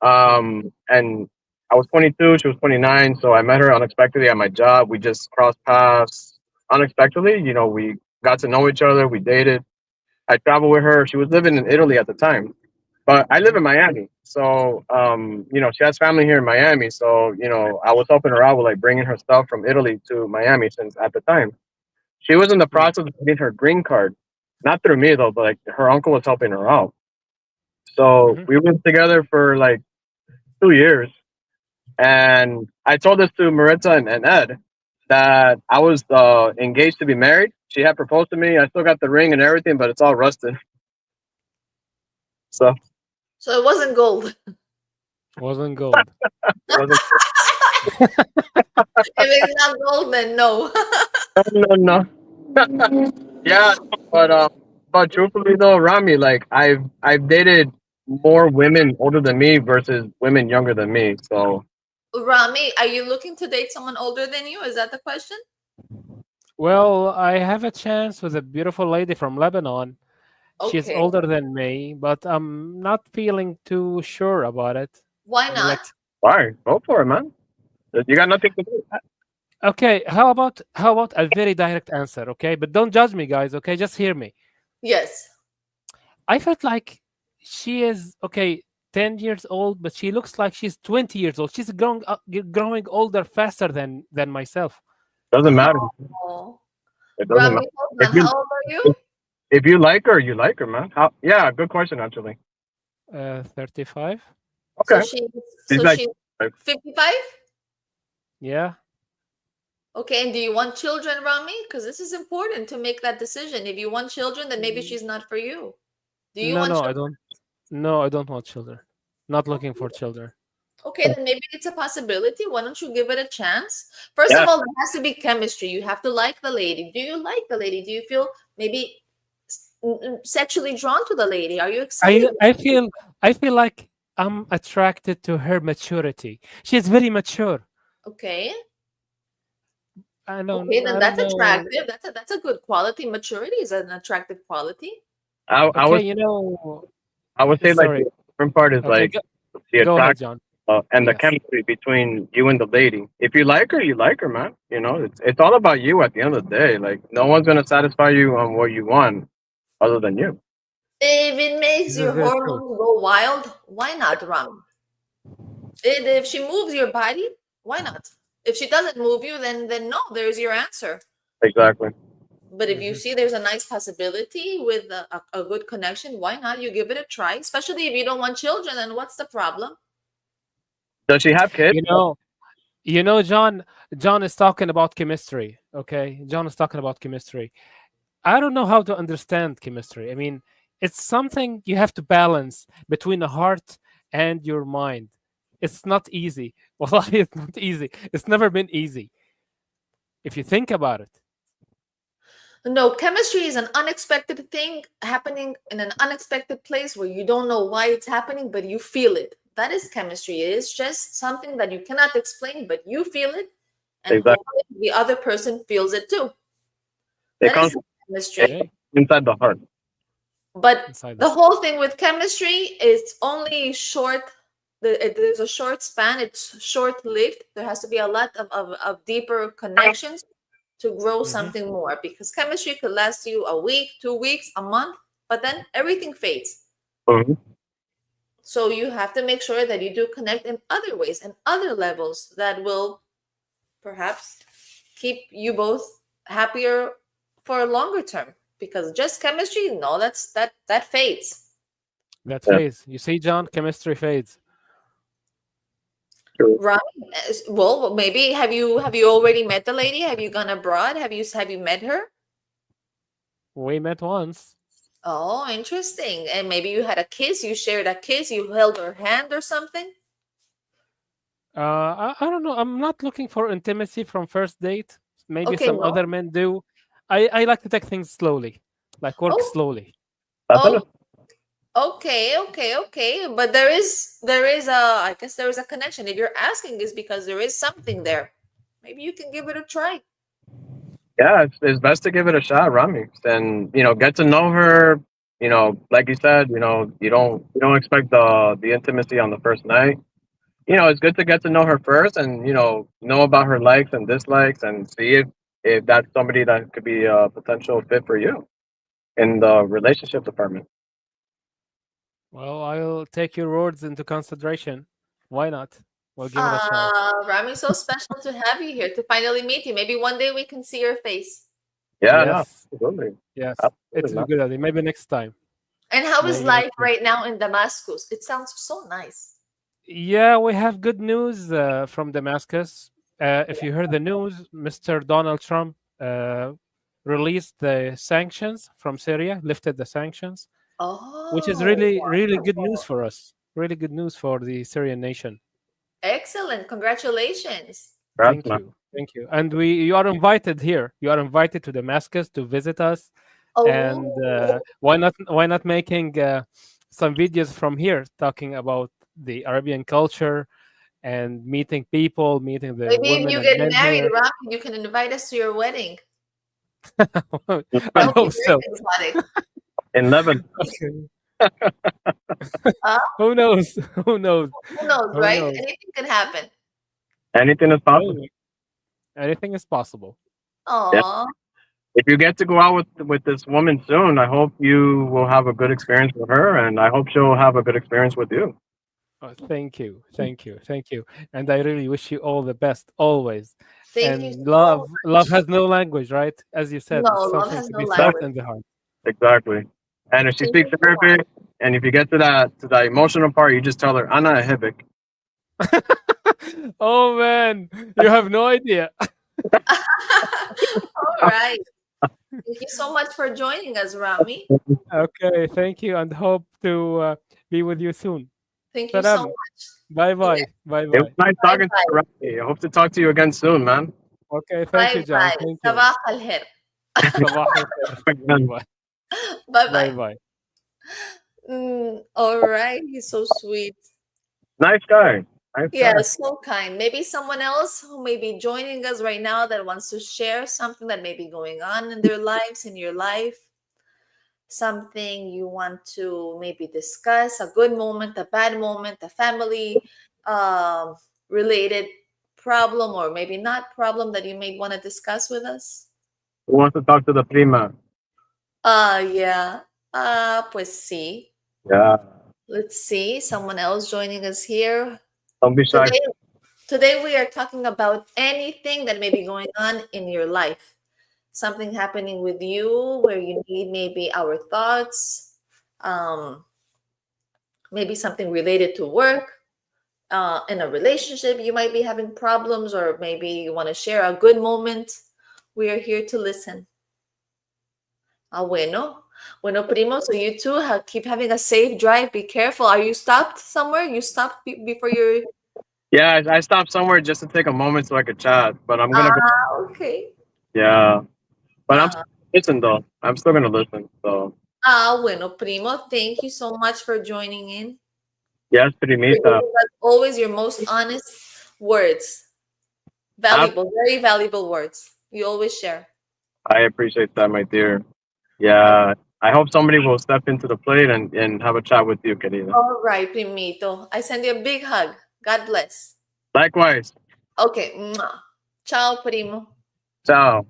And I was 22. She was 29. So I met her unexpectedly at my job. We just crossed paths unexpectedly. We got to know each other. We dated. I traveled with her. She was living in Italy at the time, but I live Hmm. in Miami. So, she has family here in Miami. So, I was helping her out with like bringing her stuff from Italy to Miami since at the time. She was in the Hmm. process of getting her green card, not through me though, but like her uncle was helping her out. So Hmm. we lived together for like 2 years, and I told this to Maritza and Ed that I was engaged to be married. She had proposed to me. I still got the ring and everything, but it's all rusted. So So it wasn't gold. Wasn't gold. it wasn't. If it's not gold, then no. No, no. Yeah, but truthfully though, Rami, like I've dated more women older than me versus women younger than me. So Rami, are you looking to date someone older than you? Is that the question? Well, I have a chance with a beautiful lady from Lebanon. She's Okay. older than me, but I'm not feeling too sure about it. Why not? Like, why go for it, man? You got nothing to do. okay, how about a very direct answer, okay? But don't judge me, guys, okay? Just hear me. Yes. I felt like she is okay, 10 years old, but she looks like she's 20 years old. She's growing older faster than myself. Doesn't matter. Oh. It doesn't matter. Rami, hold If on. you How old are if, you? if you like her, you like her, man. How? Yeah, good question actually. 35. So Okay, she's she's so like, she's like, 55? Yeah. Okay, and do you want children, Rami? Because this is important to make that decision. If you want children, then maybe she's not for you. Do you No, want no, I children? don't. No, I don't want children. Not looking for children. Okay, then maybe it's a possibility. Why don't you give it a chance? First of yeah, all, there has to be chemistry. You have to like the lady. Do you like the lady? Do you feel maybe sexually drawn to the lady? Are you excited? I I feel I feel like I'm attracted to her maturity. She's very mature. Okay. I Okay, don't then I don't that's know. attractive. That's a good quality. Maturity is an attractive quality. I Okay, was I would say like sorry. the important part is Okay, like the go ahead, attraction John. and the Yes. chemistry between you and the lady. If you like her, man. It's all about you at the end of the day. Like no one's gonna satisfy you on what you want other than you. If it makes This is your very true. hormones go wild, why not run? If she moves your body, why not? If she doesn't move you, then no, there's your answer. Exactly. But if you Mhm. see there's a nice possibility with a good connection, why not? You give it a try. Especially if you don't want children, then what's the problem? Does she have kids? You know, John is talking about chemistry. Okay, John is talking about chemistry. I don't know how to understand chemistry. I mean, it's something you have to balance between the heart and your mind. It's not easy. Wallahi, it's not easy. It's never been easy if you think about it. No, chemistry is an unexpected thing happening in an unexpected place where you don't know why it's happening, but you feel it. That is chemistry. It is just something that you cannot explain, but you feel it, and Exactly. hopefully the other person feels it too. It That is comes chemistry. Okay, inside the heart. But inside the the heart. whole thing with chemistry is only short. There's a short span. It's short lived. There has to be a lot of deeper connections to grow Hmm. something more, because chemistry could last you a week, 2 weeks, a month, but then everything fades. Mhm. So you have to make sure that you do connect in other ways and other levels that will perhaps keep you both happier for a longer term. Because just chemistry, no, that fades. That Yeah. phase. You see, John, chemistry fades. True. Right. Well, maybe have you already met the lady? Have you gone abroad? Have you met her? We met once. Oh, interesting. And maybe you had a kiss, you shared a kiss, you held her hand or something? I don't know. I'm not looking for intimacy from first date. Maybe Okay, some no. other men do. I like to take things slowly, like work Oh, slowly. That's oh, it. okay. But there is I guess there is a connection. If you're asking is because there is something there. Maybe you can give it a try. Yeah, it's best to give it a shot, Rami, and get to know her. Like you said, you don't expect the intimacy on the first night. It's good to get to know her first, and know about her likes and dislikes, and see if that's somebody that could be a potential fit for you in the relationship department. Well, I'll take your words into consideration. Why not? We'll give it a try. Rami, so special to have you here to finally meet you. Maybe one day we can see your face. Yeah, no, Yes, absolutely, yes. absolutely, It's a man. good idea. Maybe next time. And how is Maybe life next time. right now in Damascus? It sounds so nice. Yeah, we have good news from Damascus. If you heard the news, Mr. Donald Trump released the sanctions from Syria, lifted the sanctions, which is Oh, really, really good news wonderful. for us. Really good news for the Syrian nation. Excellent. Congratulations. Congrats, Thank man. you, thank you. And you are invited here. You are invited to Damascus to visit us. And Oh, why not making some videos from here talking about the Arabian culture and meeting people, meeting the maybe if women you and get men married, here. Rami, you can invite us to your wedding. I That In would be hope very so. exotic. Lebanon, Okay. Uh, Who knows? Who knows? who knows, Who right? knows? Anything can happen. anything is possible. Anyway, anything is possible. Yeah. Oh, If you get to go out with this woman soon, I hope you will have a good experience with her, and I hope she'll have a good experience with you. Oh, thank you, thank you, thank you. And I really wish you all the best always. thank you And so love much. has no language, right? As you said, No, it's love something has to no be felt language. Exactly. in the heart. Exactly. And if she Thank speaks you so much. Arabic, and if you get to that emotional part, you just tell her, "Ana ahibik." Oh man, you have no idea. All right. Thank you so much for joining us, Rami. Okay, thank you, and hope to be with you soon. Thank you so Salam. much. Bye Yeah. bye. Bye It was bye. nice Bye talking to you, bye. Rafi. I hope to talk to you again soon, man. Okay, thank Bye you, John. bye. Thank you. Sabah al khair. صباح الخير. Bye bye. Bye Bye bye. bye. All right. He's so sweet. Nice guy. Nice Yeah, guy. so kind. Maybe someone else who may be joining us right now that wants to share something that may be going on in their lives, in your life, something you want to maybe discuss, a good moment, a bad moment, a family um, related problem, or maybe not problem that you may want to discuss with us. Who wants to talk to the prima? Yeah. Pues sí. Yeah. Let's see. Someone else joining us here. Don't be shy. Today Today we are talking about anything that may be going on in your life. Something happening with you where you need maybe our thoughts, um, maybe something related to work, in a relationship, you might be having problems, or maybe you want to share a good moment. We are here to listen. Ah, bueno. Bueno, primo, so you too keep having a safe drive. Be careful. Are you stopped somewhere? You stopped before you're. Yeah, I stopped somewhere just to take a moment so I could chat, but I'm gonna go. Ah, okay. Yeah, but I'm Uh, still gonna listen though. I'm still gonna listen. So bueno, primo, thank you so much for joining in. yes, For primita. giving us always your most honest words. Ab- Valuable, very valuable words. You always share. I appreciate that, my dear. Uh, Yeah, I hope somebody will step into the plate and have a chat with you, querida. all right, primito. I send you a big hug. God bless. Likewise. Okay. Mwah. Ciao, primo. Ciao.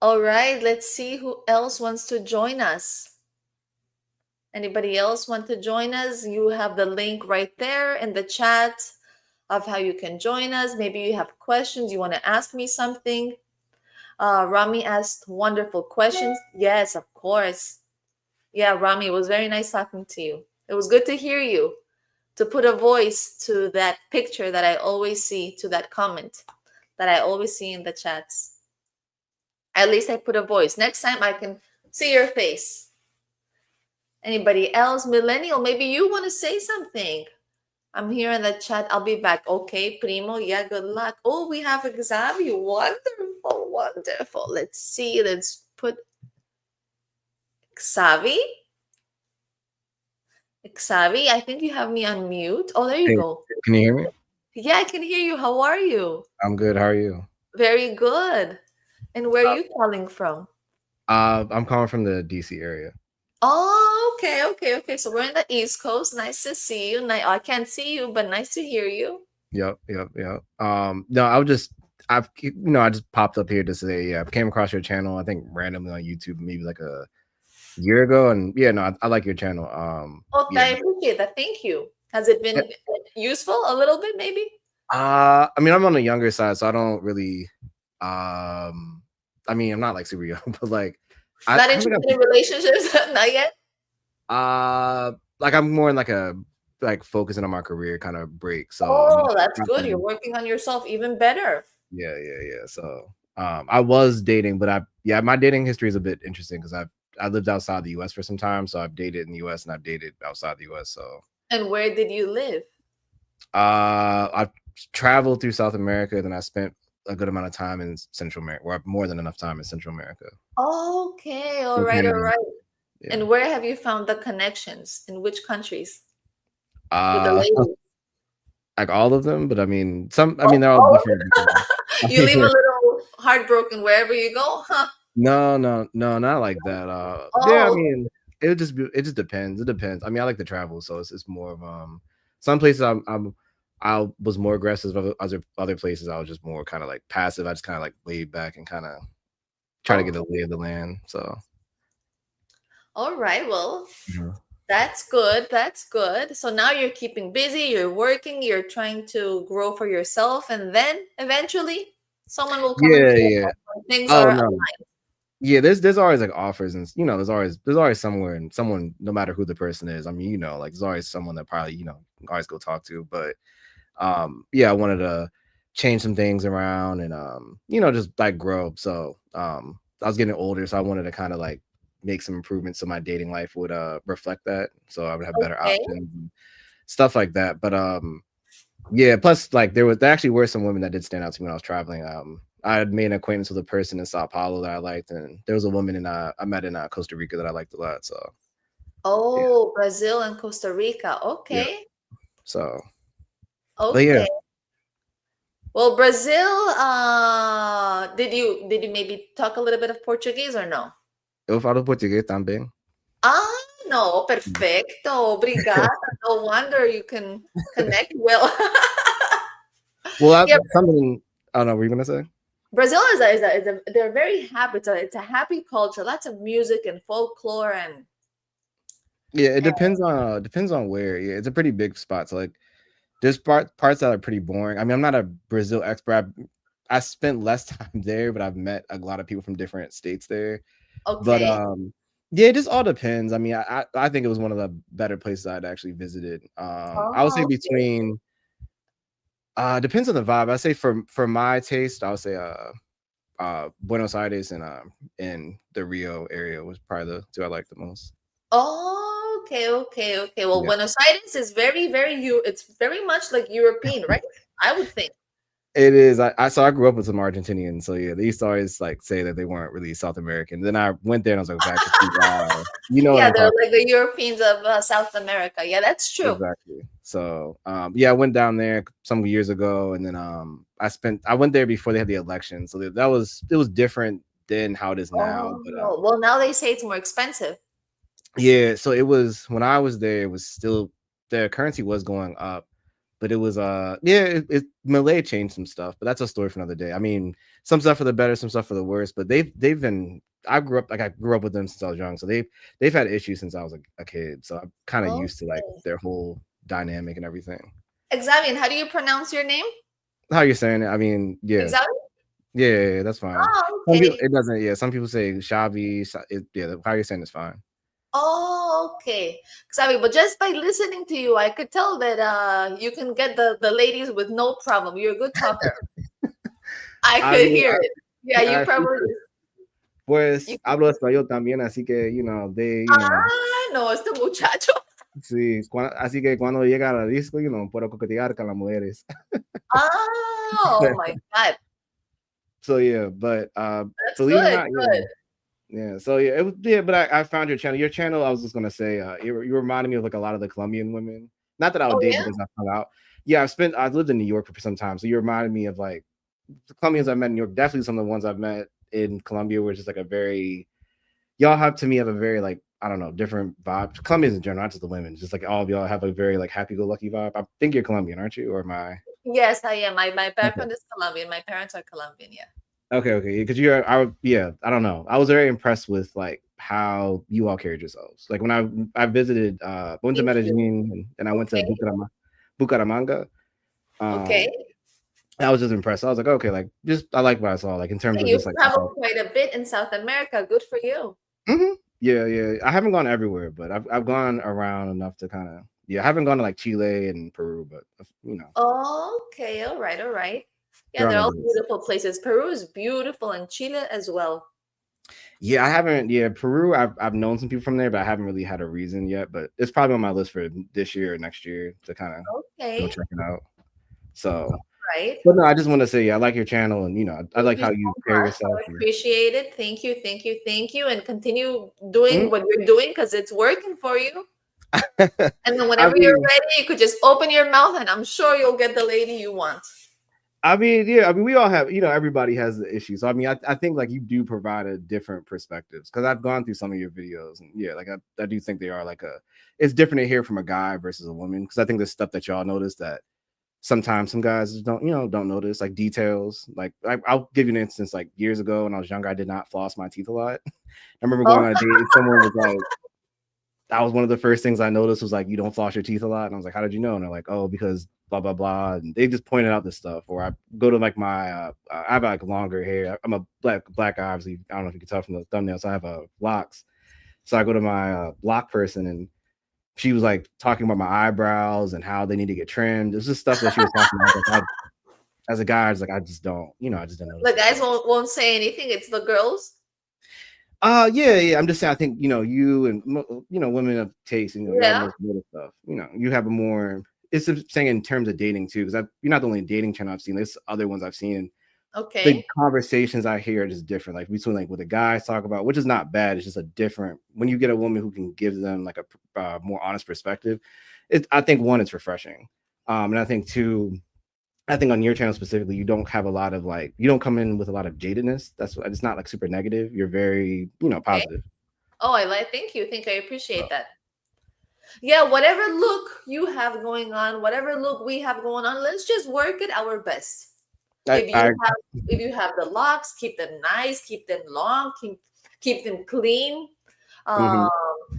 All right, let's see who else wants to join us. Anybody else want to join us? You have the link right there in the chat of how you can join us. Maybe you have questions, you want to ask me something. Rami asked wonderful questions. Yes, of course. Yeah, Rami, it was very nice talking to you. It was good to hear you. to put a voice to that picture that I always see, to that comment that I always see in the chats. At least I put a voice. Next time I can see your face. Anybody else? Millennial, maybe you want to say something. I'm here in the chat. I'll be back. Okay, Primo. Yeah, good luck. Oh, we have Xavi. Wonderful, wonderful. Let's see. Let's put Xavi. Xavi, I think you have me on mute. Oh, there you Hey, go. can you hear me? Yeah, I can hear you. How are you? I'm good. How are you? Very good. And where are you calling from? I'm calling from the DC area. Oh, okay, okay, okay. So we're in the East Coast. Nice to see you. I can't see you, but nice to hear you. Yep. No, I just popped up here to say, yeah, I came across your channel, I think randomly on YouTube, maybe like a year ago, and yeah, no, I like your channel. Oh, Yeah. I appreciate that. Thank you. Has it been useful a little bit, maybe? I mean, I'm on the younger side, so I don't really, I mean, I'm not like super young, but like, Not I haven't interested in relationships? Not yet? like I'm more in like a like focusing on my career kind of break. So I'm Oh, that's good. You're not. working on yourself even better. Yeah. So I was dating, but my dating history is a bit interesting because I lived outside the US for some time. So I've dated in the US and I've dated outside the US. So And where did you live? I've traveled through South America, then I spent a good amount of time in Central America, or more than enough time in Central America. Okay, all In right, all Canada. right. Yeah. And where have you found the connections? In which countries? With the Uh ladies? like all of them, but I mean they're all Oh, different. I you leave a mean, little heartbroken wherever you go, huh? no, not like that. Yeah, I Oh, mean, it just depends. It depends. I mean, I like to travel, so it's more of some places I was more aggressive. Other places I was just more kind of like passive. I just kind of like laid back and kind of try to get okay. a lay of the land. So All right. Well, mhm. that's good. That's good. So now you're keeping busy, you're working, you're trying to grow for yourself, and then eventually someone will come into your Yeah. life when things Oh are no. Yeah, there's always like offers, and there's always somewhere and someone, no matter who the person is. I mean, like there's always someone that probably always go talk to. But yeah, I wanted to change some things around and just like grow. So I was getting older, so I wanted to kind of like make some improvements so my dating life would reflect that, so I would have better okay. options and stuff like that. But yeah, plus like there actually were some women that did stand out to me when I was traveling. I had made an acquaintance with a person in Sao Paulo that I liked, and there was a woman I met in Costa Rica that I liked a lot. So yeah, Oh, Brazil and Costa Rica. yeah. Okay. So but yeah, Okay. Well, Brazil, did you maybe talk a little bit of Portuguese or no? eu falo português também. Ah, no, perfecto. Obrigada. No wonder you can connect well. Well, Yeah, something I don't know. What were you gonna say? Brazil they're very happy. It's a happy culture. Lots of music and folklore and Yeah, it depends on where. Yeah, it's a pretty big spot. So like, there's parts that are pretty boring. I mean, I'm not a Brazil expert. I spent less time there, but I've met a lot of people from different states there. But okay. yeah, it just all depends. I mean, I think it was one of the better places I'd actually visited. I would say Oh, okay. between depends on the vibe. I say for my taste, I would say Buenos Aires and the Rio area was probably the two I liked the most. Oh, okay, okay, okay. Well, Yeah. Buenos Aires is very, very it's very much like European, right? I would think. It is. I grew up with some Argentinians, so yeah, they used to always like say that they weren't really South American. Then I went there and I was like, okay, I could see why. You know what Yeah, I'm they're talking like the Europeans of South America. Yeah, that's true. exactly. So yeah, I went down there some years ago, and then I went there before they had the election, so it was different than how it is now. But Oh, well, now they say it's more expensive. yeah, so it was when I was there, it was still the currency was going up, but it was yeah, Malay changed some stuff, but that's a story for another day. I mean, some stuff for the better, some stuff for the worse, but they've been I grew up with them since I was young, so they've had issues since I was a kid, so I'm kind of used to like Okay. their whole dynamic and everything. Xavier, how do you pronounce your name? How you're saying it? I mean, yeah, Xavier? yeah, that's fine. Oh, Some people okay. it doesn't. Yeah, some people say Shavi. Yeah, how you're saying is fine. Oh, okay. Sorry, but just by listening to you, I could tell that you can get the ladies with no problem. You're a good talker. I I could mean, hear it. Yeah, I you probably appreciate. you Pues could, hablo español también, así que, no, este muchacho. sí, así que cuando llega a la disco, puedo coquetear con las mujeres. Oh my God. So yeah, but That's believe it or good. not, yeah. Good. Yeah, so yeah, it was yeah, but I found your channel. Your channel, I was just gonna say, you reminded me of like a lot of the Colombian women. Not that I would Oh date yeah. because I found out. Yeah, I've lived in New York for some time, so you reminded me of like the Colombians I met in New York. Definitely some of the ones I've met in Colombia, were just like a very y'all have to me have a very like I don't know different vibe. Colombians in general, not just the women, just like all of y'all have a very like happy-go-lucky vibe. I think you're Colombian, aren't you? Or am I? Yes, I am. My Okay. background is Colombian. My parents are Colombian. Yeah. Okay, because yeah, I don't know. I was very impressed with like how you all carried yourselves. Like when I visited, went to Thank you. Medellin and I went to Okay. Bucaramanga. Okay. Um, I was just impressed. I was like, okay, like just I like what I saw, like in terms of You just like traveled quite a bit in South America. Good for you. Mhm. Yeah. I haven't gone everywhere, but I've gone around enough to kind of yeah. I haven't gone to like Chile and Peru, but Okay. All right. All right. Yeah, they're on they're the all list. beautiful places. Peru is beautiful and Chile as well. Yeah, I haven't. Yeah, Peru. I've known some people from there, but I haven't really had a reason yet. But it's probably on my list for this year or next year to kind of go Okay. check it out. So, Right. but no, I just want to say, yeah, I like your channel, and I Thank like you how you so carry much. yourself. I appreciate it. Thank you. Thank you. Thank you. And continue doing Mhm. what you're doing because it's working for you. And then I whenever you're mean, ready, you could just open your mouth and I'm sure you'll get the lady you want. yeah, I mean, we all have, everybody has the issue. So, I mean, I think like you do provide a different perspectives because I've gone through some of your videos, and yeah, like I do think they are like it's different to hear from a guy versus a woman because I think there's stuff that y'all notice that sometimes some guys just don't notice, like details. Like I'll give you an instance. Like years ago when I was younger, I did not floss my teeth a lot. I remember Oh, going on a date, and someone was like, that was one of the first things I noticed was like, you don't floss your teeth a lot. And I was like, how did you know? And they're like, oh, because blah, blah, blah. And they just pointed out this stuff. Or I go to like I have like longer hair. I'm a black guy, obviously. I don't know if you can tell from the thumbnail. So I have locks. So I go to my lock person and she was like talking about my eyebrows and how they need to get trimmed. This is stuff that she was talking about. Like, as a guy, I was like, I just don't, I just didn't notice the this guys stuff. won't say anything. It's the girls. Yeah. I'm just saying. I think you and women of taste. Y'all Yeah. most little stuff. You have a more. It's just saying in terms of dating too, because you're not the only dating channel I've seen. There's other ones I've seen. And the Okay. conversations I hear are just different. Like between like what the guys talk about, which is not bad. It's just a different. When you get a woman who can give them like a more honest perspective, I think one, it's refreshing. And I think two, I think on your channel specifically, you don't have a lot of like you don't come in with a lot of jadedness. That's it's not like super negative. You're very Okay. positive. Oh, I like. Thank you. Thank you. I appreciate that. Yeah. Whatever look you have going on, whatever look we have going on, let's just work it our best. I, If you I have if you have the locks, keep them nice, keep them long, keep them clean. mhm, Um,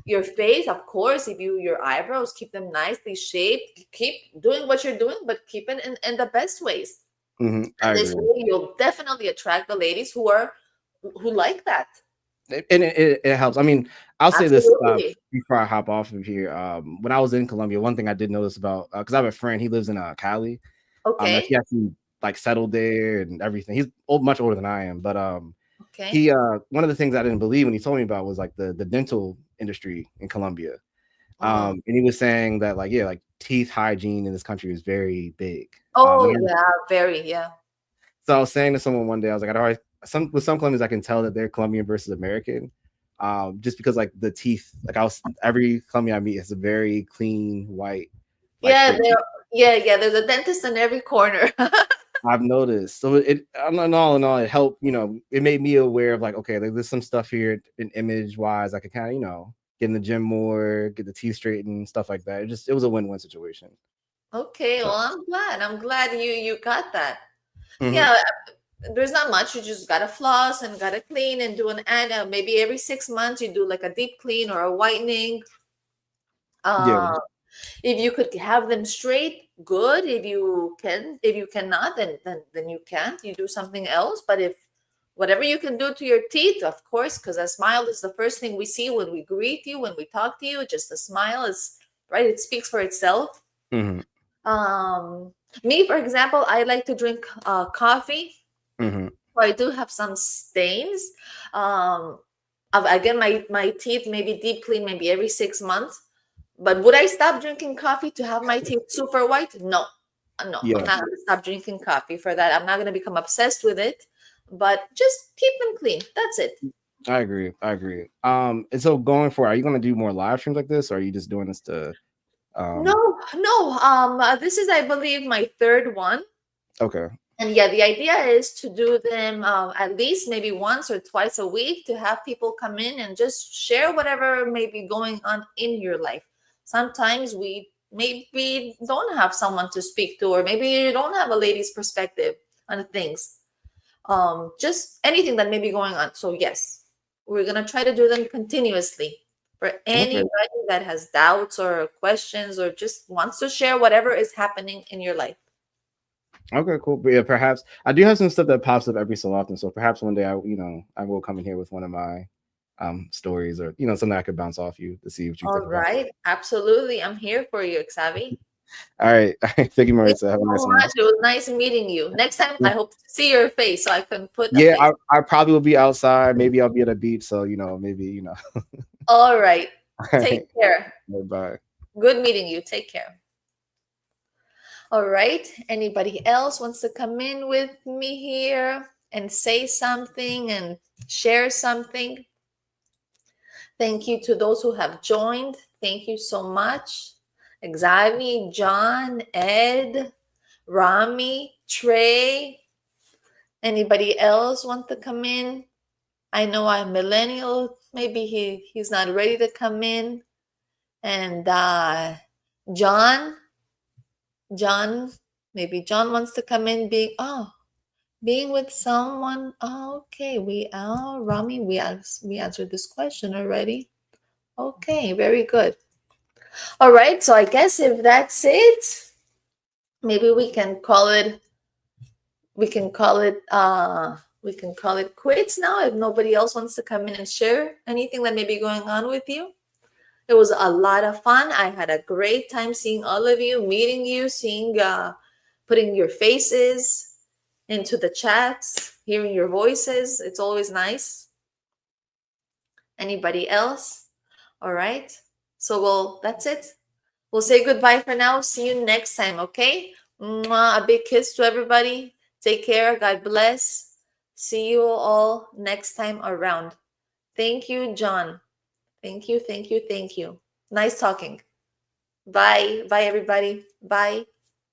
your face, of course, if your eyebrows, keep them nicely shaped. Keep doing what you're doing, but keep it in the best ways. I And this agree. way, you'll definitely attract the ladies who like that. And it helps. I mean, I'll say this Absolutely. before I hop off of here. When I was in Colombia, one thing I did notice about because I have a friend, he lives in Cali. That he Okay. actually like settled there and everything. He's much older than I am, but Okay. he one of the things I didn't believe when he told me about was like the dental industry in Colombia. Oh. And he was saying that like yeah, like teeth hygiene in this country is very big. Oh And yeah, very yeah. so I was saying to someone one day, I was like, I always some Colombians I can tell that they're Colombian versus American. Just because like the teeth, like every Colombian I meet has a very clean white, like Yeah, straight there. teeth. Yeah, yeah. There's a dentist in every corner. I've noticed. So in all, it helped, it made me aware of like, okay, like, there's some stuff here in image wise. I could kind of, get in the gym more, get the teeth straightened, stuff like that. It was a win-win situation. Okay, So, well, I'm glad. I'm glad you got that. mhm. Yeah, there's not much. You just gotta floss and gotta clean and do an and maybe every 6 months you do like a deep clean or a whitening. Yeah. Uh, if you could have them straight, good. If you can, if you cannot, then you can't. You do something else. But if whatever you can do to your teeth, of course, because a smile is the first thing we see when we greet you, when we talk to you. Just a smile is right. It speaks for itself. Mm-hmm. Um, Me, for example, I like to drink coffee. Mm-hmm. So I do have some stains. Um, I get my teeth maybe deep clean maybe every 6 months. But would I stop drinking coffee to have my teeth super white? No, no, I'm Yeah, not going to stop drinking coffee for that. I'm not going to become obsessed with it, but just keep them clean. That's it. I agree. I agree. And so going forward, are you going to do more live streams like this, or are you just doing this to? No, Um, no. This is, I believe, my third one. okay. And yeah, the idea is to do them at least maybe once or twice a week, to have people come in and just share whatever may be going on in your life. Sometimes we maybe don't have someone to speak to, or maybe you don't have a lady's perspective on things. Just anything that may be going on. So yes, we're gonna try to do them continuously for Okay. anybody that has doubts or questions or just wants to share whatever is happening in your life. Okay. Cool. But yeah, perhaps I do have some stuff that pops up every so often. So perhaps one day I will come in here with one of my stories, or something I could bounce off you to see what you All think about. right, absolutely. I'm here for you, Xavi. All right. Thank you, Thank Maritza. you Have a nice so one. much. It was nice meeting you. Next time, I hope to see your face so I can put a Yeah, face. I probably will be outside. Maybe I'll be at a beach. So maybe All right. All Take right. care. Bye. Good meeting you. Take care. All right. Anybody else wants to come in with me here and say something and share something? Thank you to those who have joined. Thank you so much. Xavi, John, Ed, Rami, Trey. Anybody else want to come in? I know I'm millennial. Maybe he's not ready to come in. And John, John, maybe John wants to come in. Being with someone. Oh, okay, Rami, we answered this question already. Okay, very good. All right, so I guess if that's it, maybe we can call it quits now if nobody else wants to come in and share anything that may be going on with you. It was a lot of fun. I had a great time seeing all of you, meeting you, seeing putting your faces into the chats, hearing your voices. It's always nice. Anybody else? All right, so that's it. We'll say goodbye for now. See you next time, okay? Mwah, a big kiss to everybody. Take care. God bless. See you all next time around. Thank you, John. Thank you, thank you, thank you. Nice talking. Bye. Bye, everybody. Bye.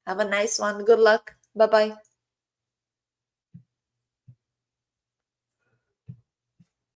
Have a nice one. Good luck. Bye bye.